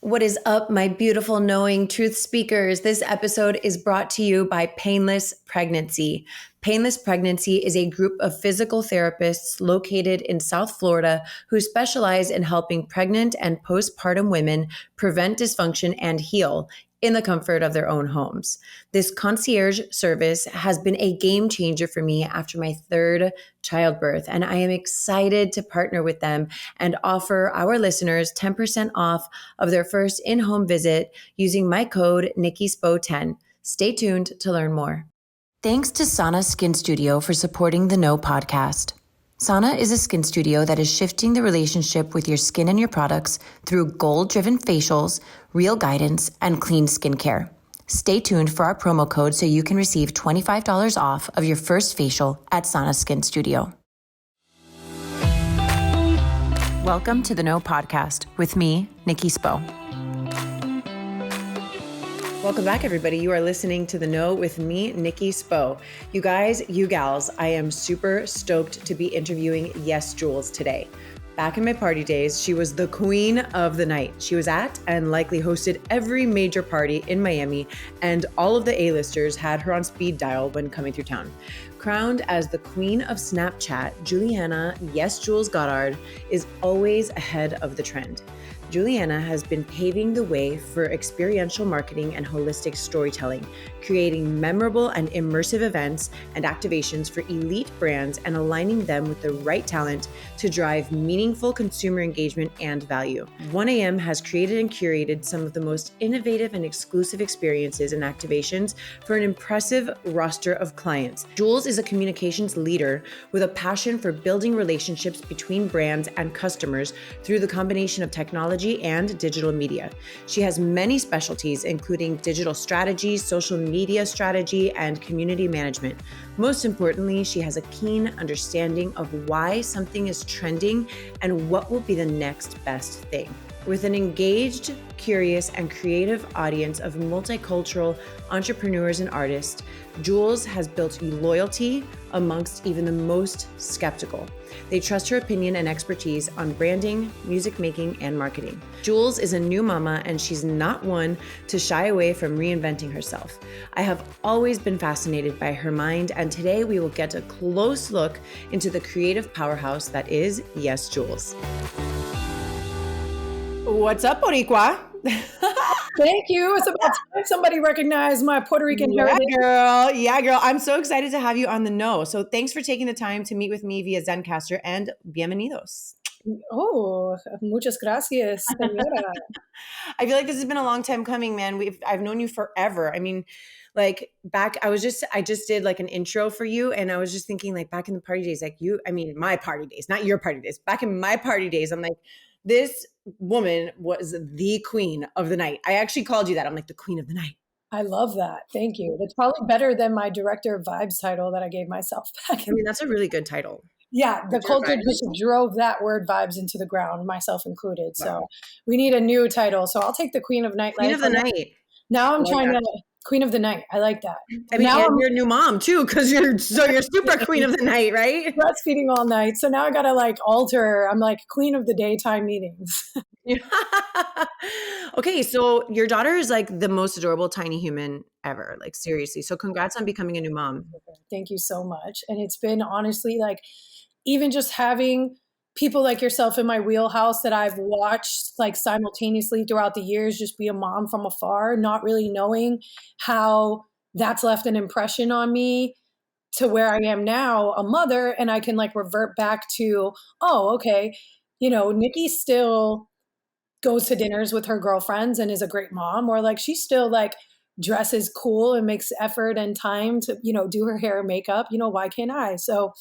What is up, my beautiful knowing truth speakers? This episode is brought to you by Painless Pregnancy. Painless Pregnancy is a group of physical therapists located in South Florida who specialize in helping pregnant and postpartum women prevent dysfunction and heal in the comfort of their own homes. This concierge service has been a game changer for me after my third childbirth, and I am excited to partner with them and offer our listeners 10% off of their first in-home visit using my code NikkiSpo10. Stay tuned to learn more. Thanks to Sana Skin Studio for supporting the No podcast. Sana is a skin studio that is shifting the relationship with your skin and your products through goal-driven facials, real guidance, and clean skincare. Stay tuned for our promo code so you can receive $25 off of your first facial at Sana Skin Studio. Welcome to the No Podcast with me, Nikki Spo. Welcome back, everybody. You are listening to The No with me, Nikki Spo. You guys, you gals, I am super stoked to be interviewing YesJulz today. Back in my party days, she was the queen of the night. She was at and likely hosted every major party in Miami, and all of the A-listers had her on speed dial when coming through town. Crowned as the queen of Snapchat, Julieanna YesJulz Goddard is always ahead of the trend. Julieanna has been paving the way for experiential marketing and holistic storytelling, creating memorable and immersive events and activations for elite brands and aligning them with the right talent to drive meaningful consumer engagement and value. 1AM has created and curated some of the most innovative and exclusive experiences and activations for an impressive roster of clients. Julz is a communications leader with a passion for building relationships between brands and customers through the combination of technology and digital media. She has many specialties, including digital strategy, social media strategy, and community management. Most importantly, she has a keen understanding of why something is trending and what will be the next best thing. With an engaged, curious, and creative audience of multicultural entrepreneurs and artists, Julz has built loyalty amongst even the most skeptical. They trust her opinion and expertise on branding, music making, and marketing. Julz is a new mama, and she's not one to shy away from reinventing herself. I have always been fascinated by her mind, and today we will get a close look into the creative powerhouse that is YesJulz. What's up, Boricua? Thank you. It's about time somebody recognized my Puerto Rican heritage. Yeah, girl. I'm so excited to have you on The No. So thanks for taking the time to meet with me via Zencaster, and bienvenidos. Oh, muchas gracias, señora. I feel like this has been a long time coming, man. I've known you forever. I mean, like I just did like an intro for you, and I was just thinking, like, back in the party days, my party days, not your party days. Back in my party days, I'm like, this woman was the queen of the night. I actually called you that. I'm like, the queen of the night. I love that. Thank you. That's probably better than my director of vibes title that I gave myself back. I mean, that's a really good title. Yeah, the culture just drove that word vibes into the ground, myself included. Wow. So we need a new title. So I'll take the queen of nightlife. Queen of the night. Now I'm trying to queen of the night. I like that. I mean, now you're a new mom too, because you're super queen of the night, right? Breastfeeding all night. So now I got to like alter. I'm like queen of the daytime meetings. Okay, so your daughter is like the most adorable tiny human ever. Like, seriously. So congrats on becoming a new mom. Thank you so much. And it's been honestly like, even just having people like yourself in my wheelhouse that I've watched like simultaneously throughout the years, just be a mom from afar, not really knowing how that's left an impression on me to where I am now, a mother, and I can like revert back to, oh, okay, Nikki still goes to dinners with her girlfriends and is a great mom, or like she still like dresses cool and makes effort and time to, do her hair and makeup. Why can't I? So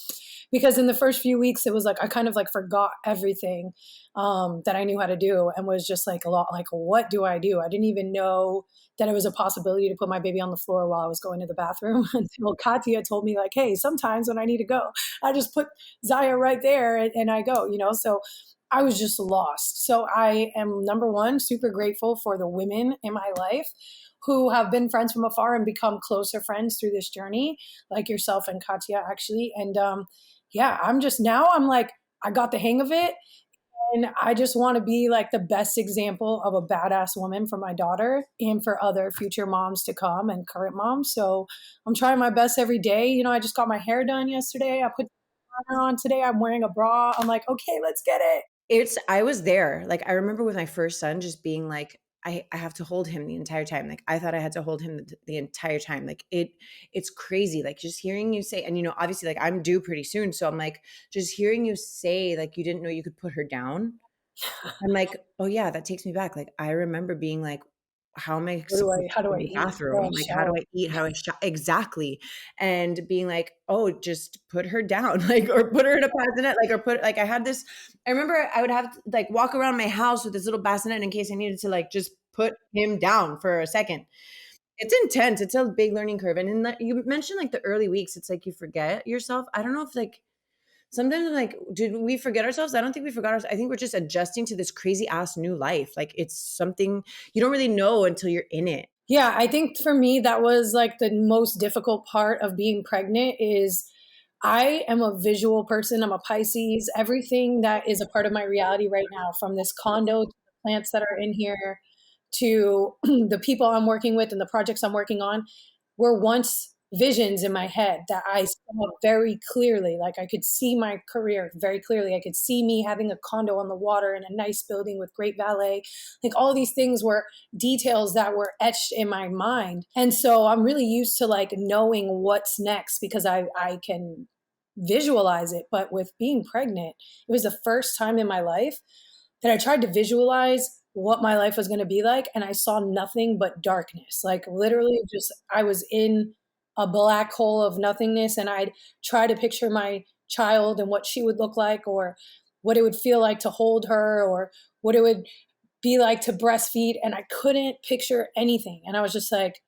because in the first few weeks, it was like, I kind of like forgot everything that I knew how to do and was just like a lot like, what do I do? I didn't even know that it was a possibility to put my baby on the floor while I was going to the bathroom until Katya told me like, hey, sometimes when I need to go, I just put Zaya right there and I go, so I was just lost. So I am, number one, super grateful for the women in my life who have been friends from afar and become closer friends through this journey, like yourself and Katya actually. And I'm like, I got the hang of it. And I just want to be like the best example of a badass woman for my daughter and for other future moms to come and current moms. So I'm trying my best every day. You know, I just got my hair done yesterday. I put liner on today. I'm wearing a bra. I'm like, okay, let's get it. I was there. Like, I remember with my first son just being like, I have to hold him the entire time. Like, I thought I had to hold him the entire time. Like, it's crazy. Like, just hearing you say, and you know, obviously, like, I'm due pretty soon. So I'm like, just hearing you say, like, you didn't know you could put her down. I'm like, oh yeah, that takes me back. Like, I remember being like, how am I supposed to How do go I to the eat? bathroom? Like, how do I eat? How do I exactly? And being like, oh, just put her down, like, or put her in a bassinet, like, or put, like, I had this, I remember I would have to like walk around my house with this little bassinet in case I needed to like just put him down for a second. It's intense. It's a big learning curve. And in that, you mentioned like the early weeks, it's like you forget yourself. I don't know if like sometimes I'm like, did we forget ourselves? I don't think we forgot ourselves. I think we're just adjusting to this crazy ass new life. Like, it's something you don't really know until you're in it. Yeah, I think for me, that was like the most difficult part of being pregnant is I am a visual person. I'm a Pisces. Everything that is a part of my reality right now, from this condo to the plants that are in here to the people I'm working with and the projects I'm working on, were once visions in my head that I saw very clearly. Like I could see my career very clearly. I could see me having a condo on the water in a nice building with great valet. Like all these things were details that were etched in my mind. And so I'm really used to like knowing what's next because I can visualize it. But with being pregnant, it was the first time in my life that I tried to visualize what my life was going to be like. And I saw nothing but darkness. Like literally just, I was in a black hole of nothingness. And I'd try to picture my child and what she would look like, or what it would feel like to hold her, or what it would be like to breastfeed. And I couldn't picture anything. And I was just like,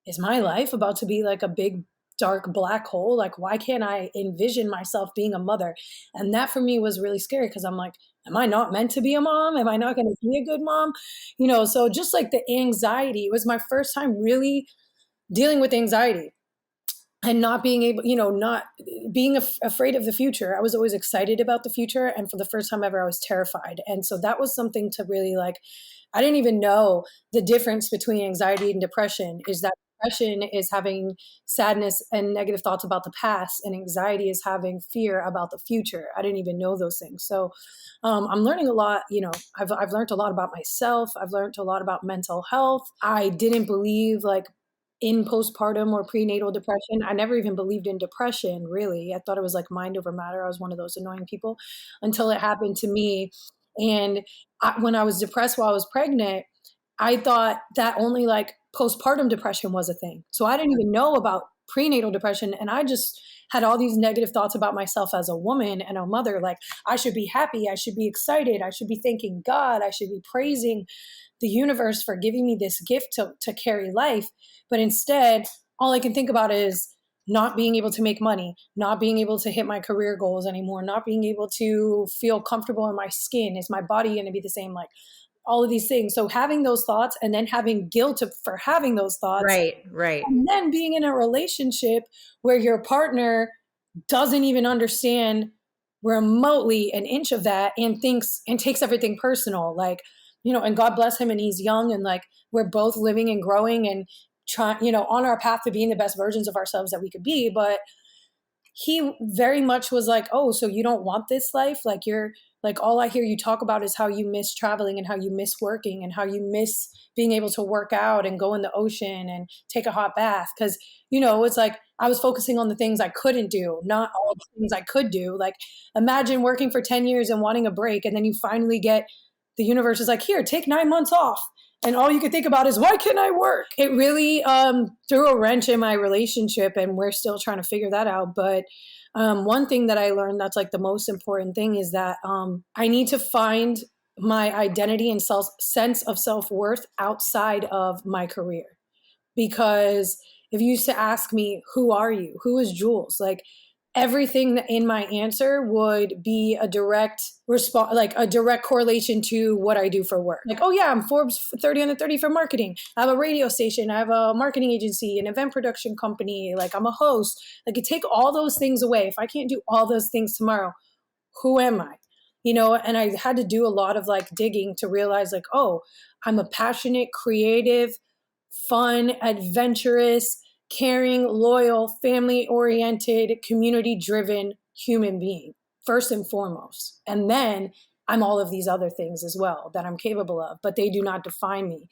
is my life about to be like a big dark black hole? Like, why can't I envision myself being a mother? And that for me was really scary because I'm like, am I not meant to be a mom? Am I not going to be a good mom? You know, so just like the anxiety, it was my first time really dealing with anxiety and not being able, you know, not being afraid of the future. I was always excited about the future. And for the first time ever, I was terrified. And so that was something to really like, I didn't even know the difference between anxiety and depression is that depression is having sadness and negative thoughts about the past, and anxiety is having fear about the future. I didn't even know those things. So I'm learning a lot. You know, I've learned a lot about myself. I've learned a lot about mental health. I didn't believe like in postpartum or prenatal depression. I never even believed in depression, really. I thought it was like mind over matter. I was one of those annoying people until it happened to me. And when I was depressed while I was pregnant, I thought that only like postpartum depression was a thing. So I didn't even know about prenatal depression. And I just had all these negative thoughts about myself as a woman and a mother. Like, I should be happy. I should be excited. I should be thanking God. I should be praising the universe for giving me this gift to carry life. But instead, all I can think about is not being able to make money, not being able to hit my career goals anymore, not being able to feel comfortable in my skin. Is my body going to be the same? Like all of these things. So having those thoughts and then having guilt for having those thoughts. Right. And then being in a relationship where your partner doesn't even understand remotely an inch of that and thinks and takes everything personal. Like, you know, and God bless him and he's young and like we're both living and growing and trying, you know, on our path to being the best versions of ourselves that we could be. But he very much was like, oh, so you don't want this life? Like you're like, all I hear you talk about is how you miss traveling and how you miss working and how you miss being able to work out and go in the ocean and take a hot bath. Cause you know, it's like, I was focusing on the things I couldn't do, not all the things I could do. Like imagine working for 10 years and wanting a break. And then you finally get, the universe is like, here, take 9 months off. And all you can think about is, why can't I work? It really threw a wrench in my relationship, and we're still trying to figure that out. But one thing that I learned that's like the most important thing is that I need to find my identity and sense of self-worth outside of my career. Because if you used to ask me, who are you? Who is Julz? Like everything in my answer would be a direct response, like a direct correlation to what I do for work. Like, oh yeah, I'm Forbes 30 under 30 for marketing. I have a radio station. I have a marketing agency, an event production company. Like I'm a host. Like you take all those things away. If I can't do all those things tomorrow, who am I? you know, and I had to do a lot of like digging to realize like, oh, I'm a passionate, creative, fun, adventurous, caring, loyal, family oriented, community driven human being, first and foremost. And then I'm all of these other things as well that I'm capable of, but they do not define me.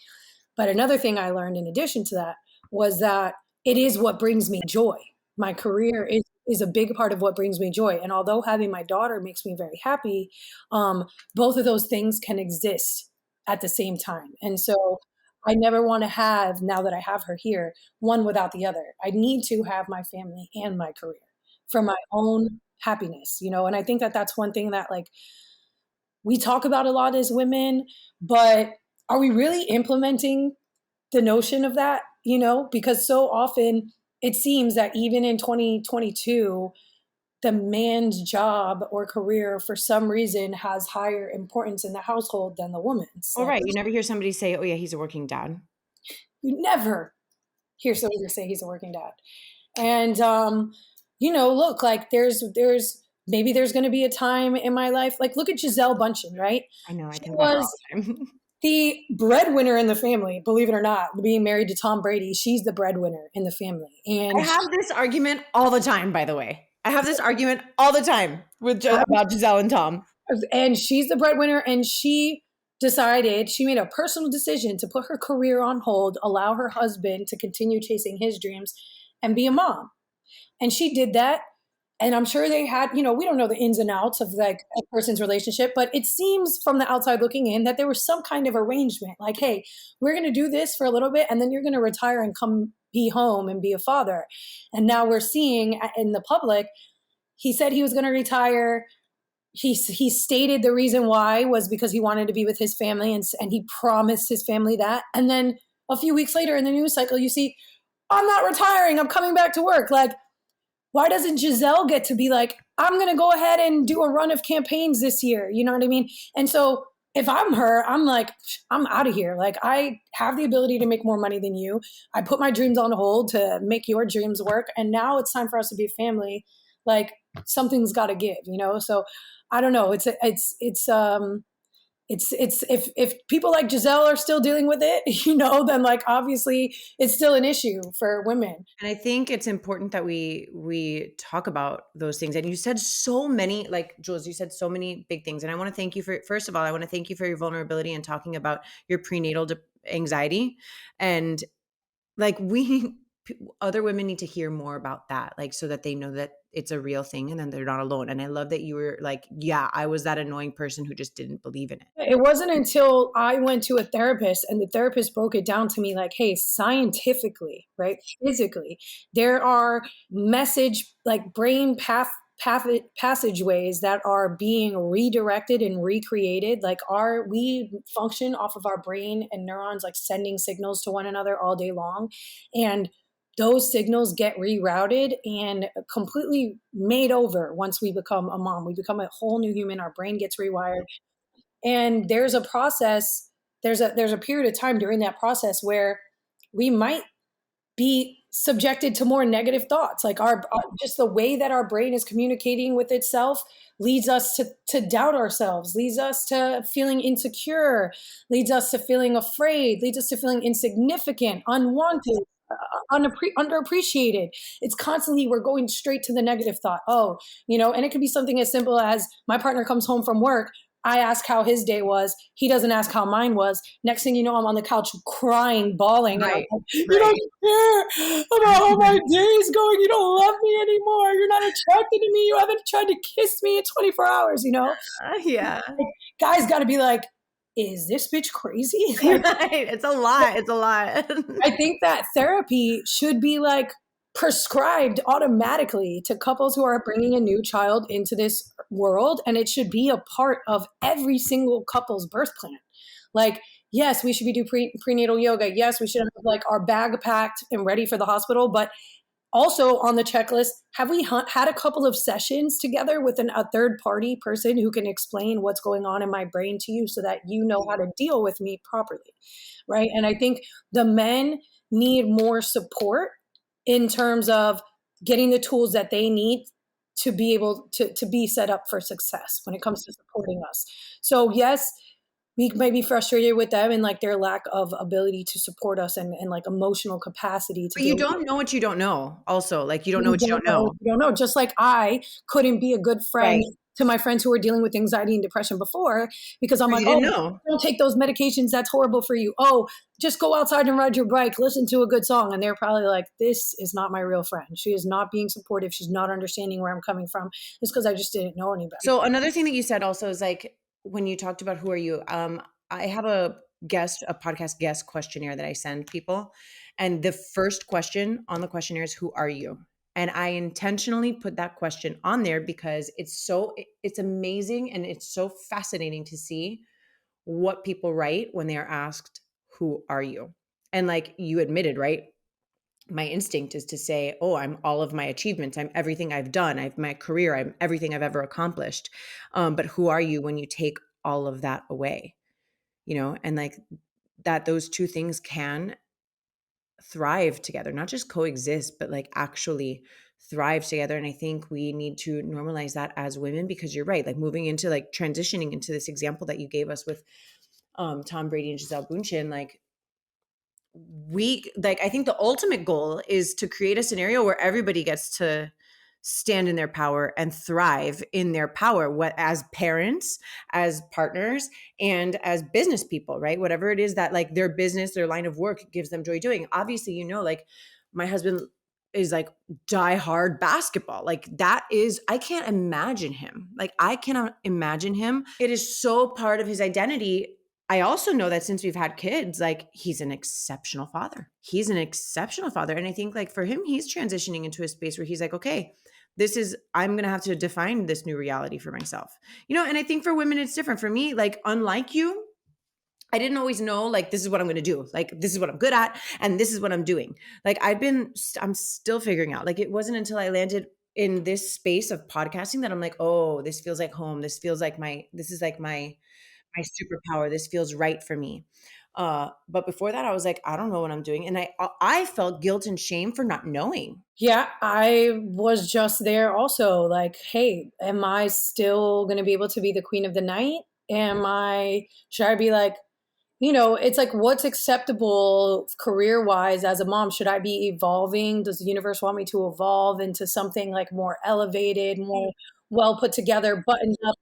But another thing I learned in addition to that was that it is what brings me joy. My career is a big part of what brings me joy. And although having my daughter makes me very happy, both of those things can exist at the same time. And so I never want to have, now that I have her here, one without the other. I need to have my family and my career for my own happiness, you know? And I think that that's one thing that like we talk about a lot as women, but are we really implementing the notion of that, you know? Because so often it seems that even in 2022, the man's job or career for some reason has higher importance in the household than the woman's. Oh, right. You never hear somebody say, oh yeah, he's a working dad. You never hear somebody say he's a working dad. And, you know, look, like maybe there's going to be a time in my life, like look at Gisele Bündchen, right? I know, I She think about her all was the time. the breadwinner in the family, believe it or not, being married to Tom Brady. She's the breadwinner in the family. And I have this argument all the time, by the way. I have this argument all the time about Gisele and Tom. And she's the breadwinner, and she made a personal decision to put her career on hold, allow her husband to continue chasing his dreams and be a mom. And she did that. And I'm sure they had, you know, we don't know the ins and outs of like a person's relationship, but it seems from the outside looking in that there was some kind of arrangement like, hey, we're going to do this for a little bit and then you're going to retire and come be home and be a father. And now we're seeing in the public, he said he was going to retire. He stated the reason why was because he wanted to be with his family and he promised his family that. And then a few weeks later in the news cycle, you see, I'm not retiring. I'm coming back to work. Like, why doesn't Gisele get to be like, I'm going to go ahead and do a run of campaigns this year? You know what I mean? And so if I'm her, I'm like, I'm out of here. Like, I have the ability to make more money than you. I put my dreams on hold to make your dreams work. And now it's time for us to be a family. Like, something's got to give, you know? So I don't know. If people like Gisele are still dealing with it, you know, then like obviously it's still an issue for women. And I think it's important that we talk about those things. And you said so many, like Julz, you said so many big things. And I want to thank you for, first of all, I want to thank you for your vulnerability and talking about your prenatal anxiety. And like other women need to hear more about that, like so that they know that it's a real thing and then they're not alone. And I love that you were like, yeah, I was that annoying person who just didn't believe in it. It wasn't until I went to a therapist and the therapist broke it down to me like, hey, scientifically, right, physically, there are brain passageways that are being redirected and recreated. Like we function off of our brain and neurons, like sending signals to one another all day long. And those signals get rerouted and completely made over once we become a mom. We become a whole new human. Our brain gets rewired. And there's a process, there's a period of time during that process where we might be subjected to more negative thoughts. Like just the way that our brain is communicating with itself leads us to doubt ourselves, leads us to feeling insecure, leads us to feeling afraid, leads us to feeling insignificant, unwanted, underappreciated. It's constantly, we're going straight to the negative thought. Oh, you know, and it could be something as simple as my partner comes home from work. I ask how his day was. He doesn't ask how mine was. Next thing you know, I'm on the couch crying, bawling. Right. Like, you don't care about how my day is going. You don't love me anymore. You're not attracted to me. You haven't tried to kiss me in 24 hours, you know? Yeah. Like, guys got to be like, is this bitch crazy? Like, right. It's a lot. It's a lot. I think that therapy should be like prescribed automatically to couples who are bringing a new child into this world. And it should be a part of every single couple's birth plan. Like, yes, we should be doing prenatal yoga. Yes, we should have like our bag packed and ready for the hospital. But also on the checklist, have we had a couple of sessions together with a third party person who can explain what's going on in my brain to you so that you know how to deal with me properly, right? And I think the men need more support in terms of getting the tools that they need to be able to be set up for success when it comes to supporting us. So yes, we may be frustrated with them and like their lack of ability to support us and like emotional capacity to But you deal with don't know what you don't know. Also, like you don't know you what you don't know. don't know. Just like I couldn't be a good friend Right. to my friends who were dealing with anxiety and depression before because I'm like, You oh, didn't know. don't take those medications. That's horrible for you. Oh, just go outside and ride your bike. Listen to a good song. And they're probably like, this is not my real friend. She is not being supportive. She's not understanding where I'm coming from. It's because I just didn't know anybody. So another thing that you said also is like when you talked about who are you, I have a podcast guest questionnaire that I send people. And the first question on the questionnaire is who are you? And I intentionally put that question on there because it's amazing and it's so fascinating to see what people write when they are asked, who are you? And like you admitted, right? My instinct is to say, oh, I'm all of my achievements. I'm everything I've done. I've my career. I'm everything I've ever accomplished. But who are you when you take all of that away? And like that, those two things can thrive together, not just coexist, but like actually thrive together. And I think we need to normalize that as women, because you're right, like moving into like transitioning into this example that you gave us with Tom Brady and Giselle Bündchen, like I think the ultimate goal is to create a scenario where everybody gets to stand in their power and thrive in their power, what as parents, as partners, and as business people, right? Whatever it is that like their business, their line of work gives them joy doing. Obviously, like my husband is like die hard basketball. Like that is, I can't imagine him. Like I cannot imagine him. It is so part of his identity. I also know that since we've had kids, like he's an exceptional father. He's an exceptional father. And I think like for him, he's transitioning into a space where he's like, okay, I'm going to have to define this new reality for myself. And I think for women, it's different. For me, like, unlike you, I didn't always know, like, this is what I'm going to do. Like, this is what I'm good at. And this is what I'm doing. Like, I'm still figuring out, like, it wasn't until I landed in this space of podcasting that I'm like, oh, this feels like home. This feels like this is like my superpower. This feels right for me. But before that, I was like, I don't know what I'm doing. And I felt guilt and shame for not knowing. Yeah, I was just there also like, hey, am I still going to be able to be the queen of the night? Should I be like, it's like what's acceptable career wise as a mom? Should I be evolving? Does the universe want me to evolve into something like more elevated, more well put together, buttoned up,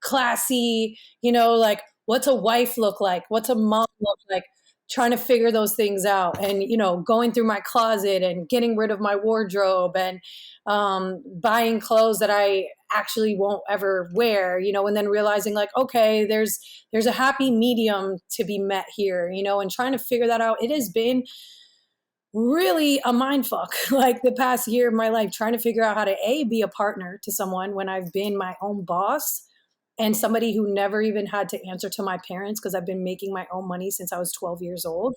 classy, like what's a wife look like? What's a mom look like? Trying to figure those things out and, going through my closet and getting rid of my wardrobe and buying clothes that I actually won't ever wear, and then realizing like, okay, there's a happy medium to be met here, and trying to figure that out. It has been really a mind fuck like the past year of my life, trying to figure out how to be a partner to someone when I've been my own boss and somebody who never even had to answer to my parents because I've been making my own money since I was 12 years old.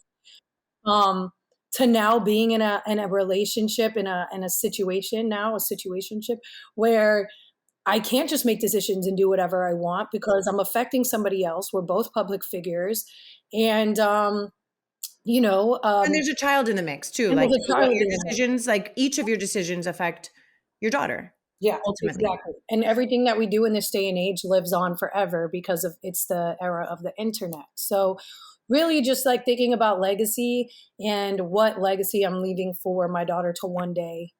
To now being in a relationship, in a situationship where I can't just make decisions and do whatever I want because I'm affecting somebody else. We're both public figures. And, And there's a child in the mix too. Like each of your decisions affect your daughter. Yeah, Ultimately. exactly. And everything that we do in this day and age lives on forever because it's the era of the internet. So really just like thinking about legacy and what legacy I'm leaving for my daughter to one day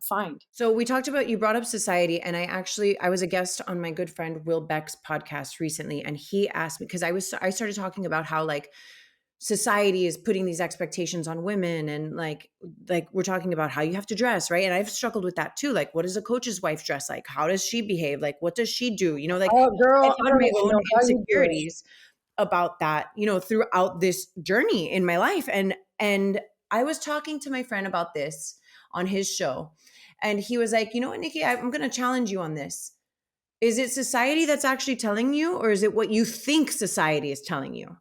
find. So you brought up society, and I was a guest on my good friend Will Beck's podcast recently, and he asked me, because I started talking about how like society is putting these expectations on women, and like we're talking about how you have to dress, right? And I've struggled with that too. Like, what does a coach's wife dress like? How does she behave? Like, what does she do? Like, oh, girl, I've had my own insecurities about that, throughout this journey in my life. And I was talking to my friend about this on his show, and he was like, you know what, Nikki, I'm going to challenge you on this. Is it society that's actually telling you, or is it what you think society is telling you?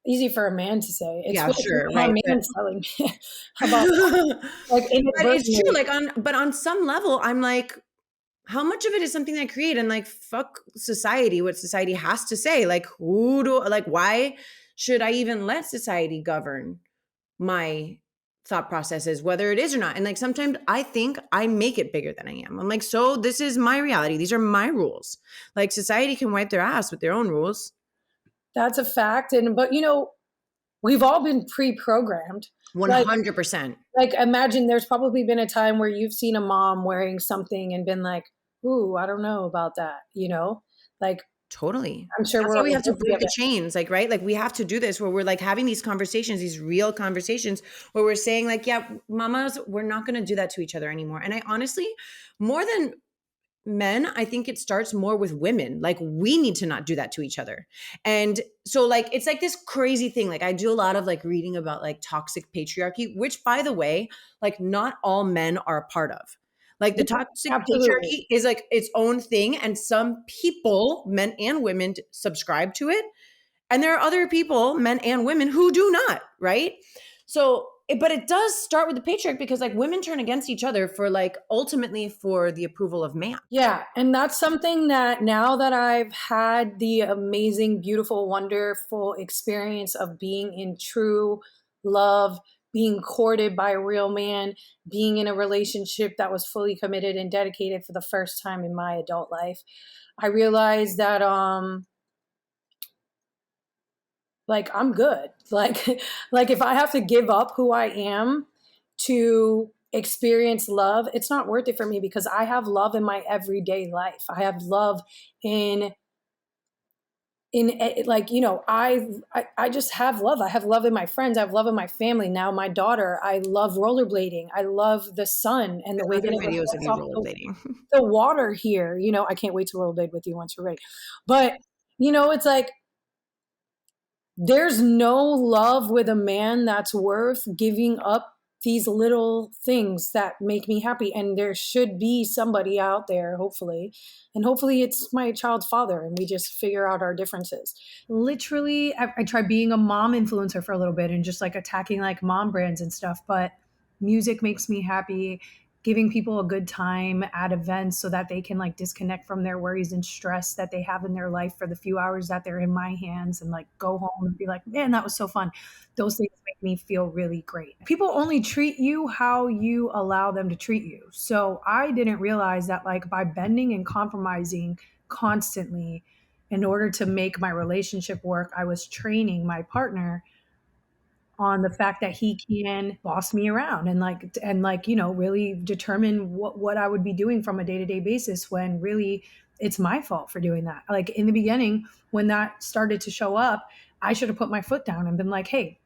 Easy for a man to say. It's yeah, what sure, my right? man's telling me about like but it's true. Like on some level, I'm like, how much of it is something that I create? And like, fuck society, what society has to say. Like, why should I even let society govern my thought processes, whether it is or not. And like sometimes I think I make it bigger than I am. I'm like, so this is my reality. These are my rules. Like society can wipe their ass with their own rules. That's a fact. But we've all been pre-programmed. 100%. Like imagine there's probably been a time where you've seen a mom wearing something and been like, ooh, I don't know about that, like Totally. I'm sure That's why we have to break the chains, like, right? Like we have to do this where we're like having these conversations, these real conversations where we're saying like, yeah, mamas, we're not going to do that to each other anymore. And I honestly, more than men, I think it starts more with women. Like we need to not do that to each other. And so like, it's like this crazy thing. Like I do a lot of like reading about like toxic patriarchy, which by the way, like not all men are a part of. Like the toxic patriarchy is like its own thing. And some people, men and women, subscribe to it. And there are other people, men and women, who do not, right? So, but it does start with the patriarch because like women turn against each other for like ultimately for the approval of man. Yeah. And that's something that now that I've had the amazing, beautiful, wonderful experience of being in true love, being courted by a real man, being in a relationship that was fully committed and dedicated for the first time in my adult life, I realized that, like I'm good. Like if I have to give up who I am to experience love, it's not worth it for me because I have love in my everyday life. I have love in like, I just have love. I have love in my friends. I have love in my family. Now my daughter, I love rollerblading. I love the sun and the way that videos of you rollerblading. The water here, I can't wait to rollerblade with you once you're ready. But, it's like, there's no love with a man that's worth giving up these little things that make me happy. And there should be somebody out there, hopefully. And hopefully it's my child's father and we just figure out our differences. Literally, I tried being a mom influencer for a little bit and just like attacking like mom brands and stuff. But music makes me happy. Giving people a good time at events so that they can like disconnect from their worries and stress that they have in their life for the few hours that they're in my hands and like go home and be like, man, that was so fun. Those things make me feel really great. People only treat you how you allow them to treat you. So I didn't realize that like by bending and compromising constantly in order to make my relationship work, I was training my partner on the fact that he can boss me around and really determine what I would be doing from a day-to-day basis when really it's my fault for doing that. Like in the beginning, when that started to show up, I should have put my foot down and been like, hey,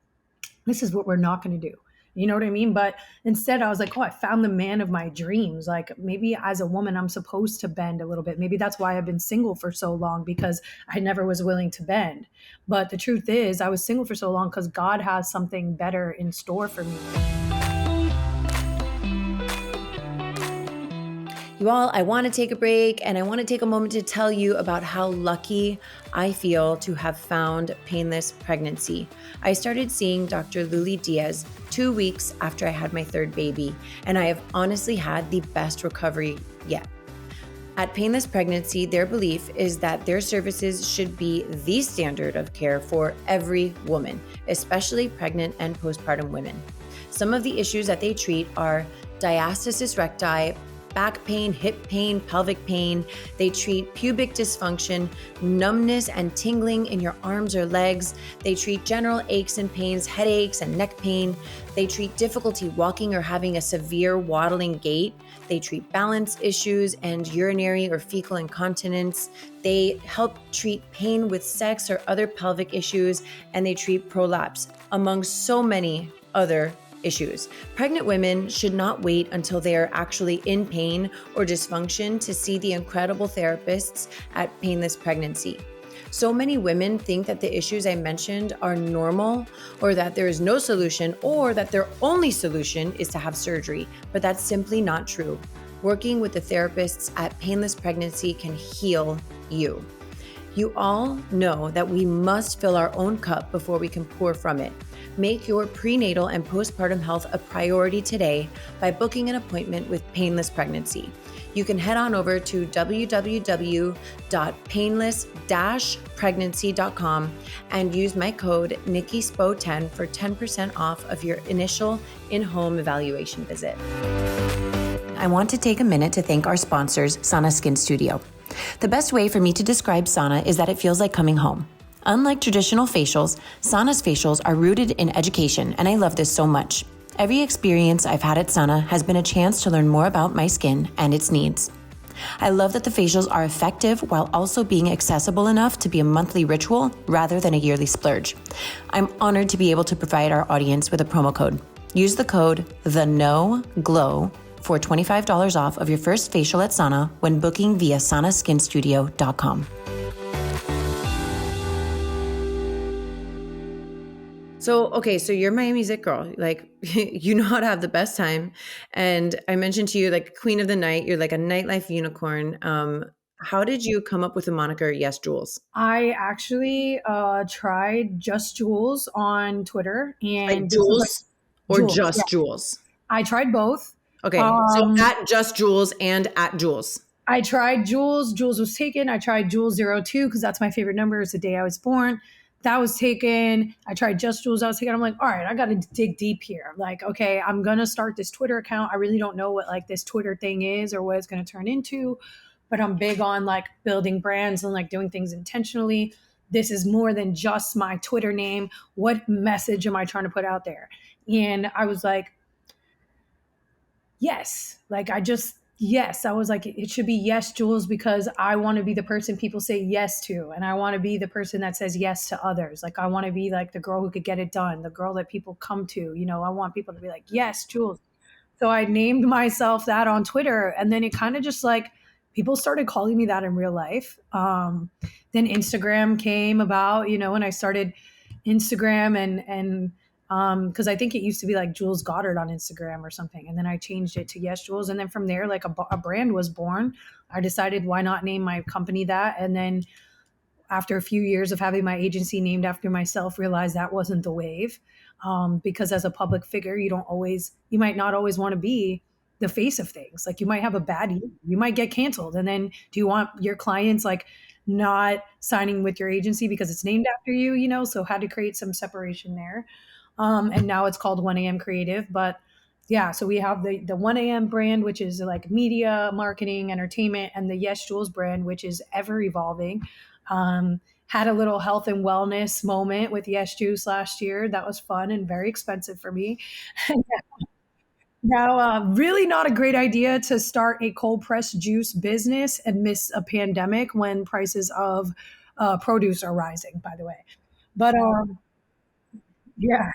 this is what we're not going to do. You know what I mean? But instead I was like, oh, I found the man of my dreams. Like maybe as a woman, I'm supposed to bend a little bit. Maybe that's why I've been single for so long because I never was willing to bend. But the truth is I was single for so long because God has something better in store for me. You all, I want to take a break and I want to take a moment to tell you about how lucky I feel to have found Painless Pregnancy. I started seeing Dr. Luli Diaz 2 weeks after I had my third baby, and I have honestly had the best recovery yet. At Painless Pregnancy, their belief is that their services should be the standard of care for every woman, especially pregnant and postpartum women. Some of the issues that they treat are diastasis recti, back pain, hip pain, pelvic pain. They treat pubic dysfunction, numbness and tingling in your arms or legs. They treat general aches and pains, headaches and neck pain. They treat difficulty walking or having a severe waddling gait. They treat balance issues and urinary or fecal incontinence. They help treat pain with sex or other pelvic issues, and they treat prolapse, among so many other issues. Pregnant women should not wait until they are actually in pain or dysfunction to see the incredible therapists at Painless Pregnancy. So many women think that the issues I mentioned are normal or that there is no solution or that their only solution is to have surgery, but that's simply not true. Working with the therapists at Painless Pregnancy can heal you. You all know that we must fill our own cup before we can pour from it. Make your prenatal and postpartum health a priority today by booking an appointment with Painless Pregnancy. You can head on over to www.painless-pregnancy.com and use my code NikkiSpo10 for 10% off of your initial in-home evaluation visit. I want to take a minute to thank our sponsors, Sana Skin Studio. The best way for me to describe Sana is that it feels like coming home. Unlike traditional facials, Sana's facials are rooted in education, and I love this so much. Every experience I've had at Sana has been a chance to learn more about my skin and its needs. I love that the facials are effective while also being accessible enough to be a monthly ritual rather than a yearly splurge. I'm honored to be able to provide our audience with a promo code. Use the code THEKNOGLOW for $25 off of your first facial at Sana when booking via sanaskinstudio.com. So you're my music girl. Like, you know how to have the best time. And I mentioned to you, like, queen of the night, you're like a nightlife unicorn. How did you come up with the moniker YesJulz? I actually tried YesJulz on Twitter. And like Julz or Julz, just yeah. Julz? I tried both. Okay, so at just Julz and at Julz. I tried Julz. Julz was taken. I tried Julz02 because that's my favorite number. It's the day I was born. That was taken. I tried Just Julz. I was taken. I'm like, all right, I got to dig deep here. I'm like, okay, I'm going to start this Twitter account. I really don't know what like this Twitter thing is or what it's going to turn into, but I'm big on like building brands and like doing things intentionally. This is more than just my Twitter name. What message am I trying to put out there? And I was like, yes. I was like, it should be Yes Julz because I want to be the person people say yes to. And I want to be the person that says yes to others. Like, I want to be like the girl who could get it done, the girl that people come to. You know, I want people to be like, yes, Julz. So I named myself that on Twitter. And then it kind of just like, people started calling me that in real life. Then Instagram came about, you know, and I started Instagram and because I think it used to be like Julieanna Goddard on Instagram or something. And then I changed it to Yes Julz. And then from there, like a brand was born. I decided why not name my company that. And then after a few years of having my agency named after myself, realized that wasn't the wave. Because as a public figure, you might not always want to be the face of things. Like you might have a bad year, you might get canceled. And then do you want your clients like not signing with your agency because it's named after you, you know? So had to create some separation there. And now it's called 1AM Creative. But yeah, so we have the 1AM brand, which is like media, marketing, entertainment, and the Yes Julz brand, which is ever evolving. Had a little health and wellness moment with Yes Juice last year. That was fun and very expensive for me. Now, really not a great idea to start a cold pressed juice business and miss a pandemic when prices of produce are rising, by the way. But yeah.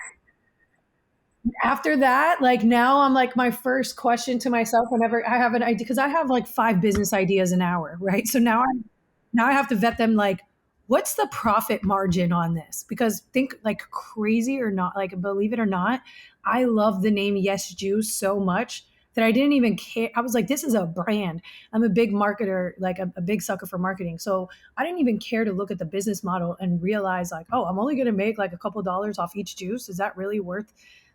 After that, like now I'm like my first question to myself whenever I have an idea, because I have like 5 business ideas an hour, right? So now I have to vet them like, what's the profit margin on this? Because think like crazy or not, like believe it or not, I love the name Yes Juice so much that I didn't even care. I was like, this is a brand. I'm a big marketer, like a big sucker for marketing. So I didn't even care to look at the business model and realize like, oh, I'm only going to make like a couple dollars off each juice. Is that really worth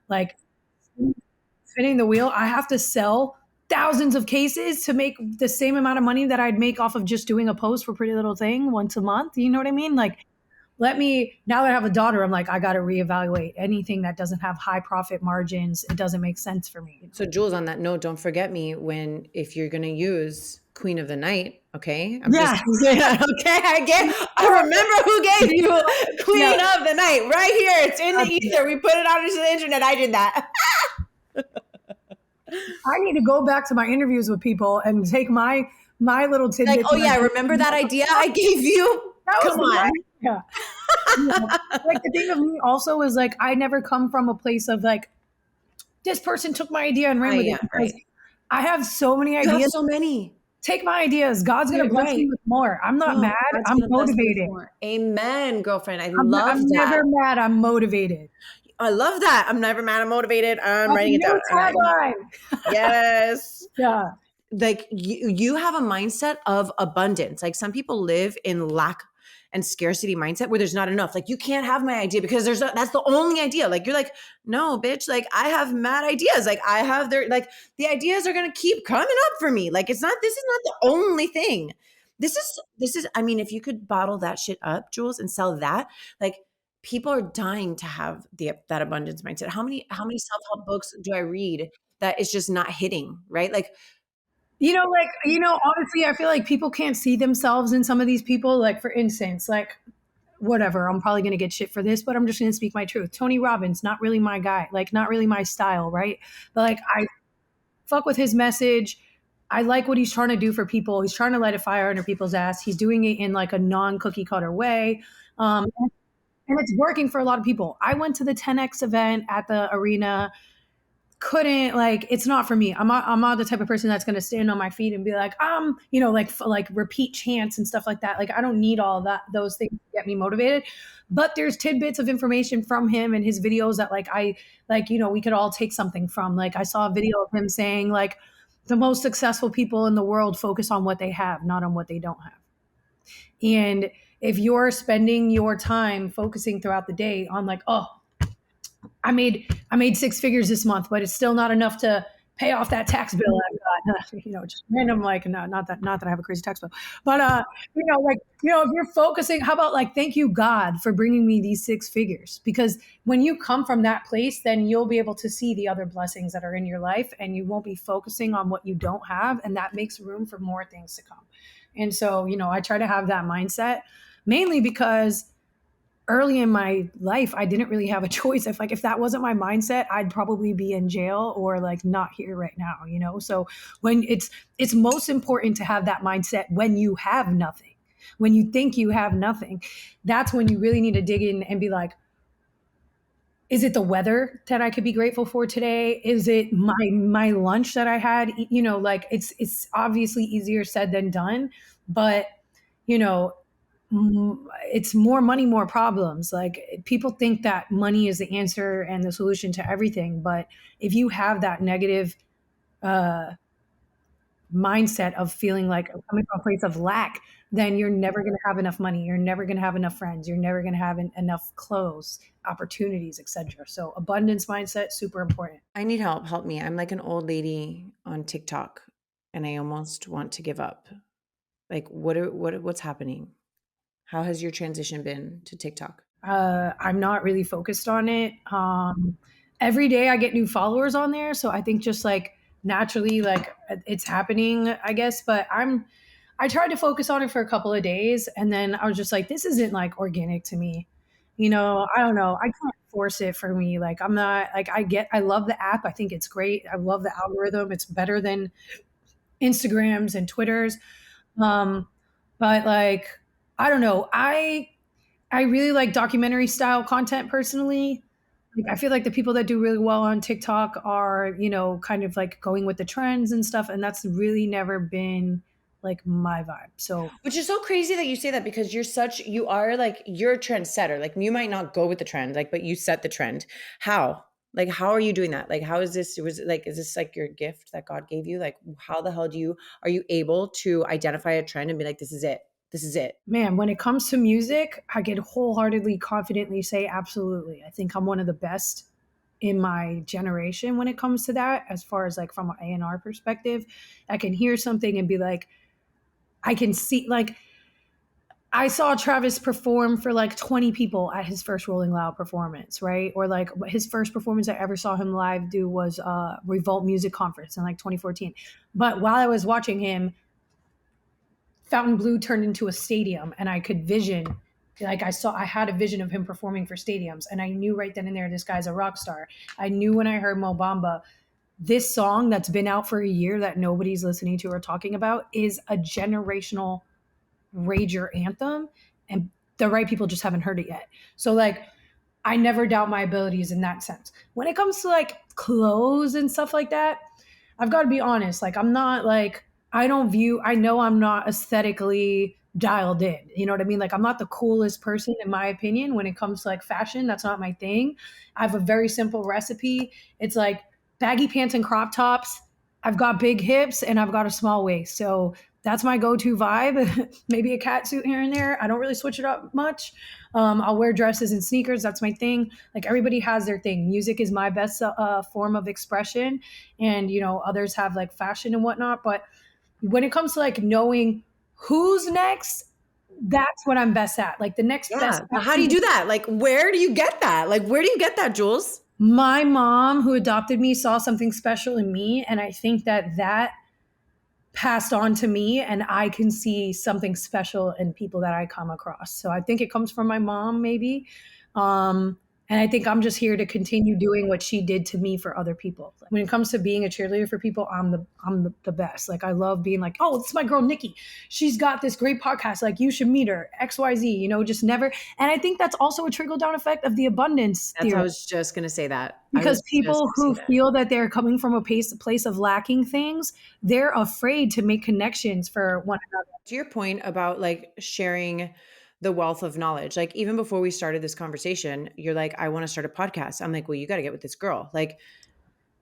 like spinning the wheel? I have to sell thousands of cases to make the same amount of money that I'd make off of just doing a post for Pretty Little Thing once a month. You know what I mean? Like, now that I have a daughter, I'm like, I got to reevaluate anything that doesn't have high profit margins. It doesn't make sense for me. So Julz, on that note, don't forget me if you're going to use Queen of the Night. Okay. Okay. I remember who gave you Queen of the Night right here. It's in the ether. We put it out into the internet. I did that. I need to go back to my interviews with people and take my little tidbit. Like, oh yeah, remember that idea I gave you? Come on. Yeah. Like the thing of me also is like, I never come from a place of like, this person took my idea and ran with it. Right. I have so many ideas. You have so many. Take my ideas. God's going to bless me with more. I'm not mad. I'm motivated. Amen, girlfriend. I love that. I'm never mad. I'm motivated. I love that. I'm never mad. I'm motivated. I'm writing it down. Tagline. Yes. Yeah. Like you have a mindset of abundance. Like some people live in lack and scarcity mindset where there's not enough. Like, you can't have my idea because that's the only idea. Like, you're like, no, bitch, like I have mad ideas. Like I have the ideas are going to keep coming up for me. Like, this is not the only thing. This is, I mean, if you could bottle that shit up, Julz, and sell that, like, people are dying to have that abundance mindset. How many self-help books do I read that is just not hitting, right? Like, honestly, I feel like people can't see themselves in some of these people. Like, for instance, like, whatever, I'm probably going to get shit for this, but I'm just going to speak my truth. Tony Robbins, not really my guy, like, not really my style, right? But like, I fuck with his message. I like what he's trying to do for people. He's trying to light a fire under people's ass. He's doing it in like a non-cookie cutter way. And it's working for a lot of people. I went to the 10X event at the arena. Couldn't, like, it's not for me. I'm not the type of person that's going to stand on my feet and be like, like repeat chants and stuff like that. Like, I don't need all those things to get me motivated. But there's tidbits of information from him and his videos that we could all take something from. Like, I saw a video of him saying, like, the most successful people in the world focus on what they have, not on what they don't have. And if you're spending your time focusing throughout the day on like, oh, I made 6 figures this month, but it's still not enough to pay off that tax bill I've got, just random, like, no, not that I have a crazy tax bill, but, if you're focusing, how about like, thank you God for bringing me these 6 figures, because when you come from that place, then you'll be able to see the other blessings that are in your life and you won't be focusing on what you don't have. And that makes room for more things to come. And so, I try to have that mindset mainly because early in my life, I didn't really have a choice. If that wasn't my mindset, I'd probably be in jail or like not here right now, So when it's most important to have that mindset when you have nothing, when you think you have nothing, that's when you really need to dig in and be like, is it the weather that I could be grateful for today? Is it my lunch that I had? Like, it's obviously easier said than done, but it's more money, more problems. Like, people think that money is the answer and the solution to everything. But if you have that negative mindset of feeling like coming from a place of lack, then you're never going to have enough money. You're never going to have enough friends. You're never going to have enough clothes, opportunities, etc. So abundance mindset, super important. I need help. Help me. I'm like an old lady on TikTok and I almost want to give up. Like, what's happening? How has your transition been to TikTok? I'm not really focused on it. Every day I get new followers on there. So I think just like naturally, like, it's happening, I guess. But I tried to focus on it for a couple of days. And then I was just like, this isn't like organic to me. I don't know. I can't force it for me. Like, I'm not like, I love the app. I think it's great. I love the algorithm. It's better than Instagrams and Twitters. But like, I don't know. I really like documentary style content personally. Like, I feel like the people that do really well on TikTok are, kind of like going with the trends and stuff. And that's really never been like my vibe. So, which is so crazy that you say that, because you're a trendsetter. Like, you might not go with the trend, like, but you set the trend. How? Like, how are you doing that? Like, how is this, is this like your gift that God gave you? Like, how the hell are you able to identify a trend and be like, this is it? This is it? Man, when it comes to music, I can wholeheartedly, confidently say absolutely. I think I'm one of the best in my generation when it comes to that, as far as like from an A&R perspective. I can hear something and be like, I can see, like, I saw Travis perform for like 20 people at his first Rolling Loud performance, right? Or like his first performance I ever saw him live do was Revolt Music Conference in like 2014. But while I was watching him, Fontainebleau turned into a stadium, and I could vision, like, I had a vision of him performing for stadiums, and I knew right then and there, this guy's a rock star. I knew when I heard Mo Bamba, this song that's been out for a year that nobody's listening to or talking about is a generational rager anthem, and the right people just haven't heard it yet. So like, I never doubt my abilities in that sense. When it comes to like clothes and stuff like that, I've got to be honest. Like, I'm not like, I know I'm not aesthetically dialed in. You know what I mean? Like, I'm not the coolest person, in my opinion, when it comes to like fashion. That's not my thing. I have a very simple recipe. It's like baggy pants and crop tops. I've got big hips and I've got a small waist. So that's my go-to vibe. Maybe a cat suit here and there. I don't really switch it up much. I'll wear dresses and sneakers. That's my thing. Like everybody has their thing. Music is my best form of expression, and others have like fashion and whatnot. But when it comes to like knowing who's next, that's what I'm best at. Like the next best. How do you do that? Like, where do you get that? Like, where do you get that, Julz? My mom, who adopted me, saw something special in me, and I think that passed on to me, and I can see something special in people that I come across. So I think it comes from my mom, maybe. And I think I'm just here to continue doing what she did to me for other people. When it comes to being a cheerleader for people, I'm the best. Like I love being like, oh, it's my girl Nikki. She's got this great podcast. Like you should meet her. XYZ. Just never. And I think that's also a trickle down effect of the abundance theory. I was just gonna say that because people who feel that they're coming from a place of lacking things, they're afraid to make connections for one another. To your point about like sharing the wealth of knowledge. Like even before we started this conversation, you're like, I want to start a podcast. I'm like, well, you got to get with this girl. Like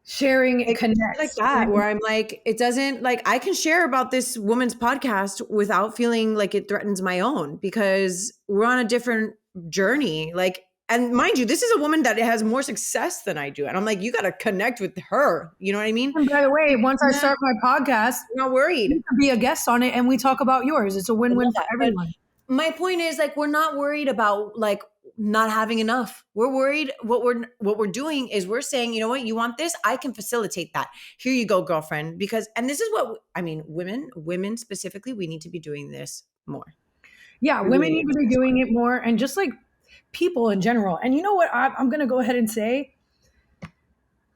sharing like, connects. Like that, where I'm like, it doesn't like, I can share about this woman's podcast without feeling like it threatens my own because we're on a different journey. Like, and mind you, this is a woman that has more success than I do. And I'm like, you got to connect with her. You know what I mean? And by the way, once I start my podcast, I'm not worried. You can be a guest on it and we talk about yours. It's a win-win for everyone. My point is like, we're not worried about like not having enough. We're worried. What we're doing is we're saying, you know what, you want this? I can facilitate that. Here you go, girlfriend. Because, and this is what, I mean, women specifically, we need to be doing this more. Yeah. Women need to be doing it more. And just like people in general. And you know what, I'm going to go ahead and say,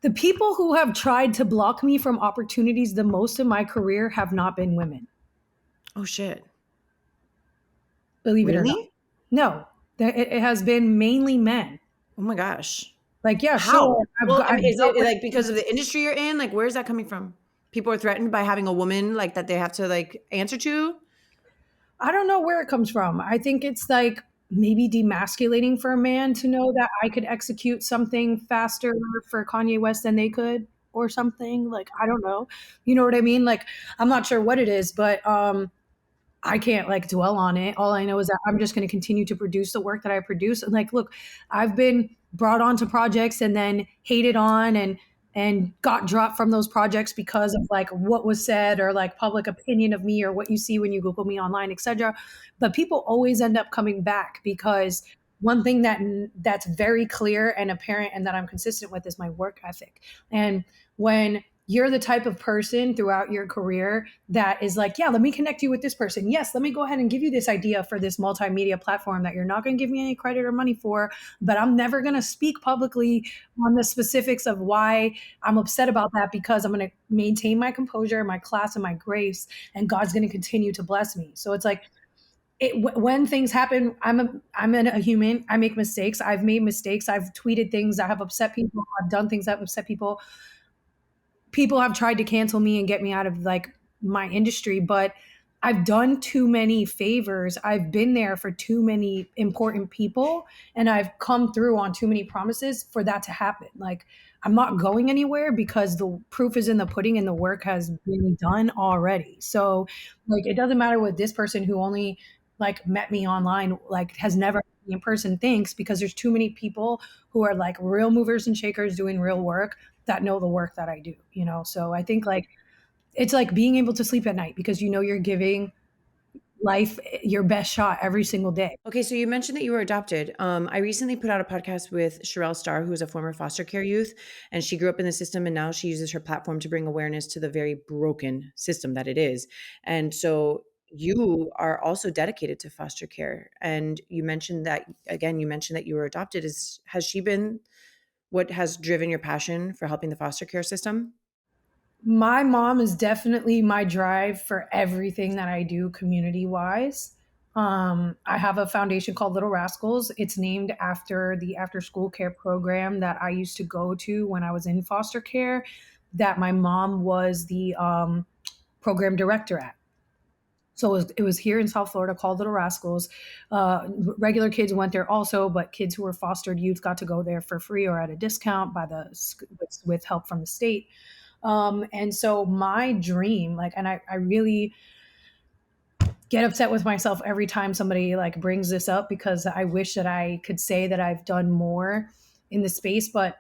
the people who have tried to block me from opportunities the most in my career have not been women. Oh shit. Believe it or not. No, it has been mainly men. Oh my gosh. Like, yeah, how? Sure. Is it like because of the industry you're in? Like, where's that coming from? People are threatened by having a woman like that they have to like answer to? I don't know where it comes from. I think it's like maybe demasculating for a man to know that I could execute something faster for Kanye West than they could or something. Like, I don't know. You know what I mean? Like, I'm not sure what it is, but I can't like dwell on it. All I know is that I'm just going to continue to produce the work that I produce. And like, look, I've been brought onto projects and then hated on and got dropped from those projects because of like what was said or like public opinion of me or what you see when you Google me online, etc. But people always end up coming back because one thing that's very clear and apparent and that I'm consistent with is my work ethic. And when you're the type of person throughout your career that is like, yeah, let me connect you with this person. Yes, let me go ahead and give you this idea for this multimedia platform that you're not going to give me any credit or money for, but I'm never going to speak publicly on the specifics of why I'm upset about that because I'm going to maintain my composure, my class, and my grace, and God's going to continue to bless me. So it's like, when things happen, I'm a human. I make mistakes. I've made mistakes. I've tweeted things that have upset people. I've done things that have upset people. People have tried to cancel me and get me out of like my industry, but I've done too many favors. I've been there for too many important people and I've come through on too many promises for that to happen. Like I'm not going anywhere because the proof is in the pudding and the work has been done already. So like, it doesn't matter what this person who only like met me online, like has never in person thinks, because there's too many people who are like real movers and shakers doing real work that know the work that I do, you know? So I think like, it's like being able to sleep at night because you know you're giving life your best shot every single day. Okay, so you mentioned that you were adopted. I recently put out a podcast with Sherelle Starr, who is a former foster care youth, and she grew up in the system, and now she uses her platform to bring awareness to the very broken system that it is. And so you are also dedicated to foster care. And you mentioned that, again, you were adopted. Has she been what has driven your passion for helping the foster care system? My mom is definitely my drive for everything that I do community-wise. I have a foundation called Little Rascals. It's named after the after-school care program that I used to go to when I was in foster care, that my mom was the program director at. So it was here in South Florida called Little Rascals. Regular kids went there also, but kids who were fostered youth got to go there for free or at a discount with help from the state. And so my dream, like, and I really get upset with myself every time somebody like brings this up, because I wish that I could say that I've done more in the space, but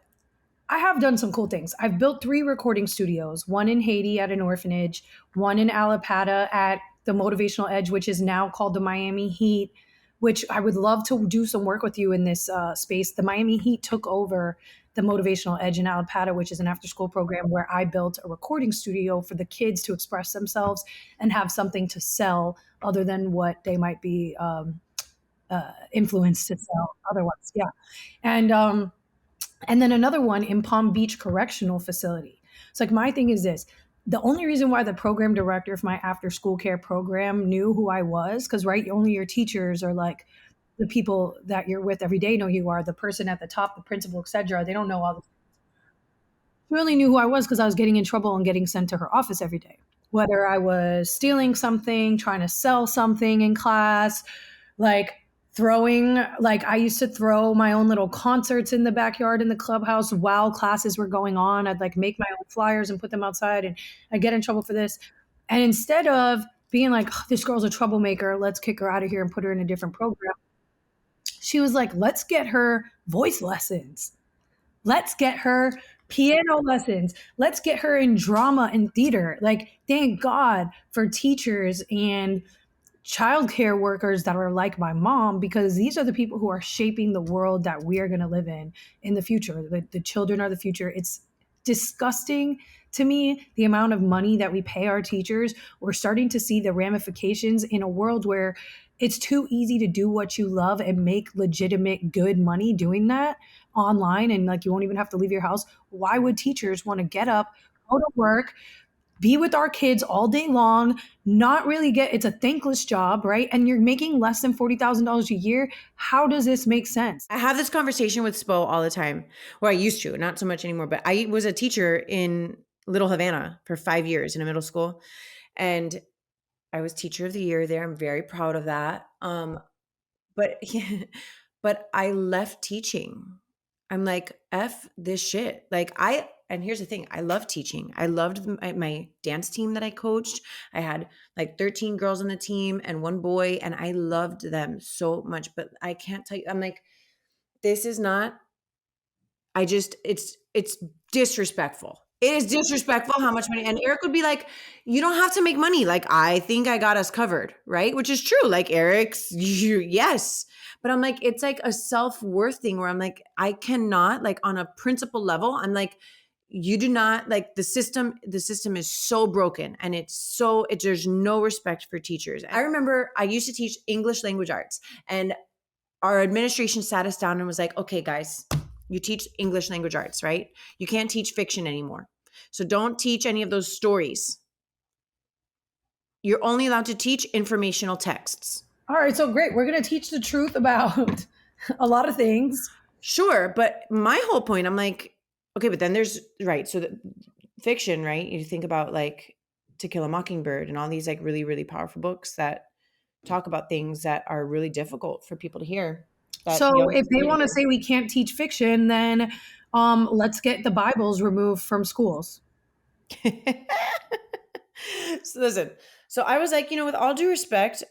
I have done some cool things. I've built 3 recording studios, one in Haiti at an orphanage, one in Alapata at the Motivational Edge, which is now called the Miami Heat, which I would love to do some work with you in this space. The Miami Heat took over the Motivational Edge in Alapata, which is an after-school program where I built a recording studio for the kids to express themselves and have something to sell other than what they might be influenced to sell otherwise. Yeah. And then another one in Palm Beach Correctional Facility. It's like, my thing is this. The only reason why the program director of my after school care program knew who I was, because right, only your teachers are like the people that you're with every day know who you are, the person at the top, the principal, etc. They don't know all the. She only knew who I was because I was getting in trouble and getting sent to her office every day. Whether I was stealing something, trying to sell something in class, like I used to throw my own little concerts in the backyard in the clubhouse while classes were going on. I'd like make my own flyers and put them outside, and I'd get in trouble for this. And instead of being like, oh, this girl's a troublemaker, let's kick her out of here and put her in a different program, she was like, let's get her voice lessons. Let's get her piano lessons. Let's get her in drama and theater. Like, thank God for teachers and childcare workers that are like my mom, because these are the people who are shaping the world that we are going to live in the future. The children are the future. It's disgusting to me, the amount of money that we pay our teachers. We're starting to see the ramifications in a world where it's too easy to do what you love and make legitimate good money doing that online, and like you won't even have to leave your house. Why would teachers want to get up, go to work, be with our kids all day long, not really it's a thankless job, right? And you're making less than $40,000 a year. How does this make sense? I have this conversation with Spo all the time, or I used to, not so much anymore, but I was a teacher in Little Havana for 5 years in a middle school. And I was teacher of the year there. I'm very proud of that. But I left teaching. I'm like, F this shit. And here's the thing. I love teaching. I loved my dance team that I coached. I had like 13 girls on the team and 1 boy, and I loved them so much, but I can't tell you, I'm like, this is not, it's disrespectful. It is disrespectful how much money. And Eric would be like, you don't have to make money. Like, I think I got us covered. Right. Which is true. Like yes. But I'm like, it's like a self-worth thing where I'm like, I cannot, like, on a principle level, I'm like, you do not, like, the system is so broken, and there's no respect for teachers. I remember I used to teach English language arts, and our administration sat us down and was like, okay, guys, you teach English language arts, right? You can't teach fiction anymore. So don't teach any of those stories. You're only allowed to teach informational texts. All right, so great. We're going to teach the truth about a lot of things. Sure, but my whole point, I'm like, okay, but then there's, right, so the fiction, right? You think about like To Kill a Mockingbird and all these like really, really powerful books that talk about things that are really difficult for people to hear. So if they want to say we can't teach fiction, then let's get the Bibles removed from schools. So listen, so I was like, with all due respect,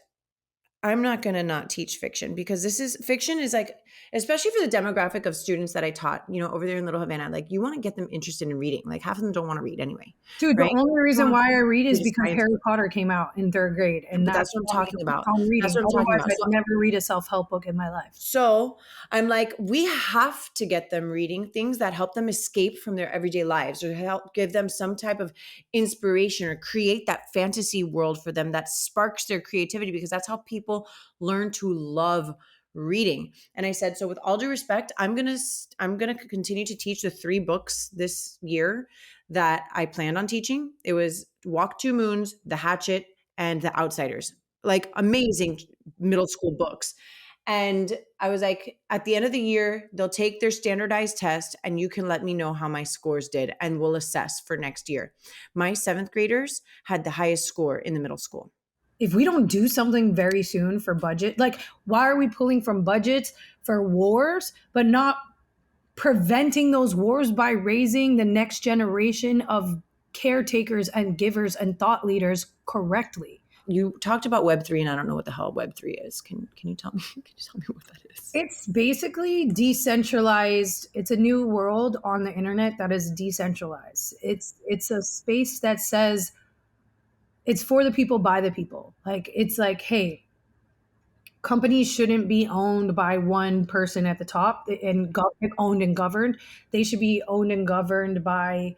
I'm not going to not teach fiction, because fiction is like, especially for the demographic of students that I taught, over there in Little Havana, like, you want to get them interested in reading. Like, half of them don't want to read anyway. Dude, right? The only reason why I read is because Harry Potter came out in 3rd grade. And that's what I'm talking about. That's what I'm talking about. I'd never read a self-help book in my life. So I'm like, we have to get them reading things that help them escape from their everyday lives, or help give them some type of inspiration, or create that fantasy world for them that sparks their creativity, because that's how people learn to love reading. And I said, so with all due respect, I'm going to continue to teach the 3 books this year that I planned on teaching. It was Walk Two Moons, The Hatchet, and The Outsiders. Like, amazing middle school books. And I was like, at the end of the year, they'll take their standardized test, and you can let me know how my scores did, and we'll assess for next year. My 7th graders had the highest score in the middle school. If we don't do something very soon for budget, like, why are we pulling from budgets for wars, but not preventing those wars by raising the next generation of caretakers and givers and thought leaders correctly? you talked about Web3 and I don't know what the hell Web3 is. Can you tell me? Can you tell me what that is? It's basically decentralized. It's a new world on the internet that is decentralized. It's a space that says it's for the people by the people. Like, it's like, hey, companies shouldn't be owned by one person at the top and owned and governed. They should be owned and governed by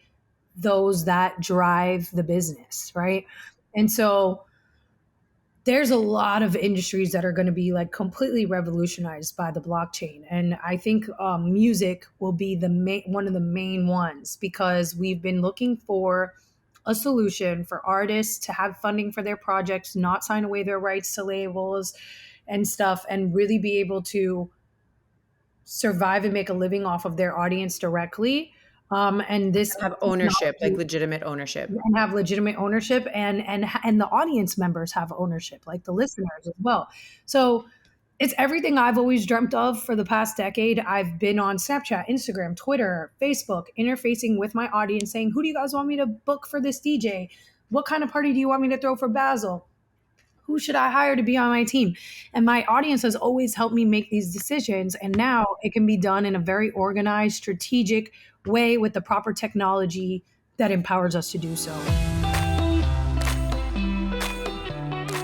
those that drive the business, right? And so there's a lot of industries that are going to be like completely revolutionized by the blockchain. And I think music will be one of the main ones, because we've been looking for a solution for artists to have funding for their projects, not sign away their rights to labels and stuff, and really be able to survive and make a living off of their audience directly. And this have ownership, like legitimate ownership, and have legitimate ownership, and the audience members have ownership, like the listeners as well. So it's everything I've always dreamt of for the past decade. I've been on Snapchat, Instagram, Twitter, Facebook, interfacing with my audience, saying, who do you guys want me to book for this DJ? What kind of party do you want me to throw for Basil? Who should I hire to be on my team? And my audience has always helped me make these decisions. And now it can be done in a very organized, strategic way with the proper technology that empowers us to do so.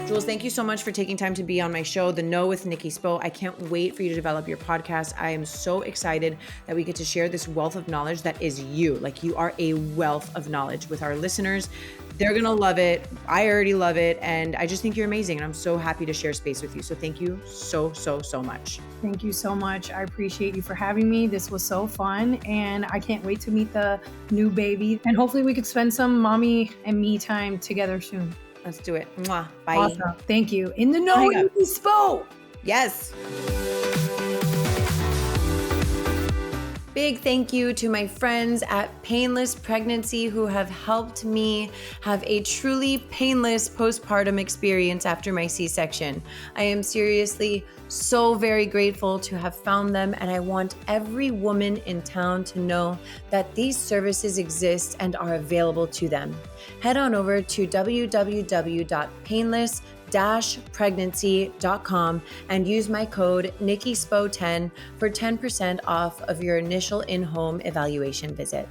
Julz, thank you so much for taking time to be on my show, The Know with Nikki Spo. I can't wait for you to develop your podcast. I am so excited that we get to share this wealth of knowledge that is you. Like, you are a wealth of knowledge with our listeners. They're going to love it. I already love it. And I just think you're amazing. And I'm so happy to share space with you. So thank you so, so, so much. Thank you so much. I appreciate you for having me. This was so fun. And I can't wait to meet the new baby. And hopefully we could spend some mommy and me time together soon. Let's do it. Mwah. Bye. Awesome. Thank you. In the Know with Nikki Spo. Yes. Big thank you to my friends at Painless Pregnancy who have helped me have a truly painless postpartum experience after my C-section. I am seriously so very grateful to have found them, and I want every woman in town to know that these services exist and are available to them. Head on over to www.painless-pregnancy.com and use my code NikkiSpo10 for 10% off of your initial in-home evaluation visit.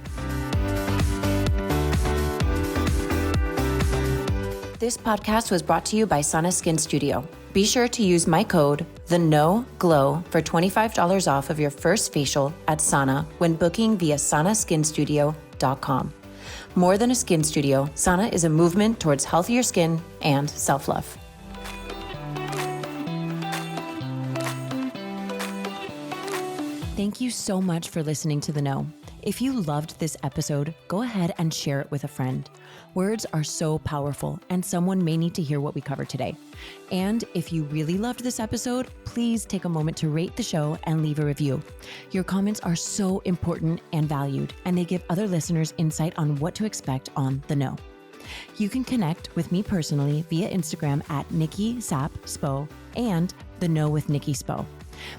This podcast was brought to you by Sana Skin Studio. Be sure to use my code TheKnowGlow for $25 off of your first facial at Sana when booking via sanaskinstudio.com. More than a skin studio, Sana is a movement towards healthier skin and self-love. Thank you so much for listening to The Know. If you loved this episode, go ahead and share it with a friend. Words are so powerful, and someone may need to hear what we covered today. And if you really loved this episode, please take a moment to rate the show and leave a review. Your comments are so important and valued, and they give other listeners insight on what to expect on The Know. You can connect with me personally via Instagram at NikkiSapSpo and The Know with Nikki Spo.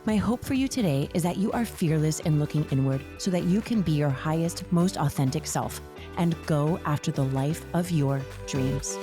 My hope for you today is that you are fearless in looking inward so that you can be your highest, most authentic self and go after the life of your dreams.